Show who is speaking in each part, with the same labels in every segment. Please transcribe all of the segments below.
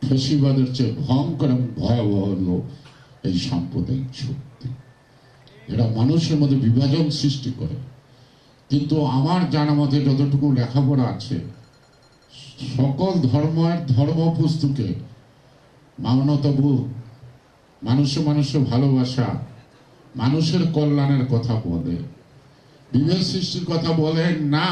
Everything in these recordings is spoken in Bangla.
Speaker 1: ফেসিবাদের চেয়ে ভয়ঙ্কর এবং ভয়াবহ হল এই সাম্প্রদায়িক শক্তি। এরা মানুষের মধ্যে বিভাজন সৃষ্টি করে। কিন্তু আমার জানা মতে যতটুকু লেখাপড়া আছে, সকল ধর্মের ধর্ম পুস্তকে মানবতাবোধ, মানুষে মানুষের ভালোবাসা, মানুষের কল্যাণের কথা বলে, বিভেদ সৃষ্টির কথা বলে না।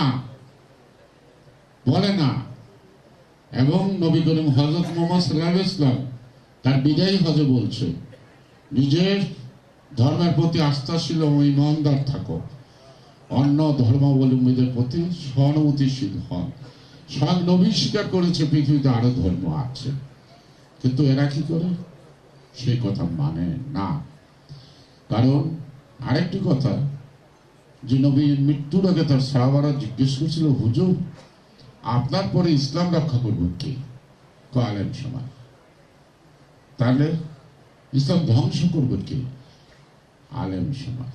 Speaker 1: এবং নবী করিম হযরত মুহাম্মদ সাল্লাল্লাহু আলাইহি ওয়াসাল্লাম তার বিদায়ী হজে বলছে, নিজের ধর্মের প্রতি আস্থাশীল ও ইমানদার থাকো, অন্য ধর্মাবলম্বীদের প্রতি সহানুভূতিশীল হন। স্বয়ং নবী স্বীকার করেছে পৃথিবীতে আরো ধর্ম আছে, কিন্তু এরা কি করে? সেই কথা মানে না। কারণ আরেকটি কথা, যে নবীর মৃত্যুর আগে তার সাহাবারা জিজ্ঞেস করছিল, হুজুর আপনার পরে ইসলাম রক্ষা করবেন কে? আলেম সমাজ। তাহলে ইসলাম ধ্বংস করবেন কে? আলেম সমাজ।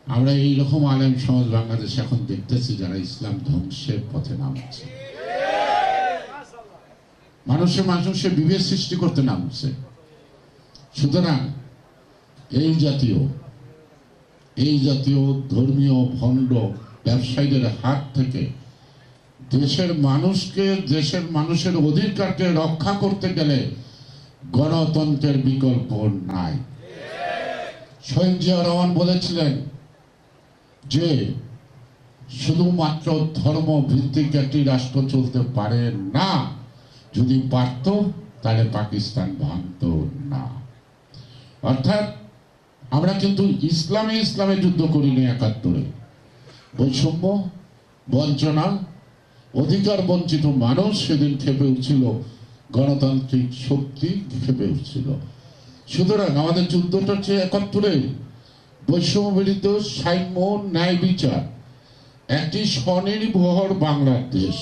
Speaker 1: আমরা এইরকম আলেম সমাজ বাংলাদেশ এখন দেখতেছি, যারা ইসলাম ধ্বংসের পথে নামছে, মানুষের বিভেদ সৃষ্টি করতে নামছে। সুতরাং এই জাতীয় ধর্মীয় ভণ্ড ব্যবসায়ীদের হাত থেকে দেশের মানুষের অধিকারকে রক্ষা করতে গেলে গণতন্ত্রের বিকল্প নাই। শহীদ জিয়া রহমান বলেছিলেন যে শুধুমাত্র ধর্ম ভিত্তিক একটি রাষ্ট্র চলতে পারে না, যদি পারত তাহলে পাকিস্তান ভাঙত না। অর্থাৎ আমরা কিন্তু ইসলামে যুদ্ধ করিনি ৭১-এ। বৈষম্য, বঞ্চনা, অধিকার বঞ্চিত মানুষ সেদিন খেপে উঠছিল, গণতান্ত্রিক শক্তি খেপে উঠছিল। সুতরাং আমাদের যুদ্ধটা হচ্ছে ৭১-এ বৈষম্য বিরুদ্ধ, সাম্য, ন্যায় বিচার, একটি স্বনির্ভর বাংলাদেশ।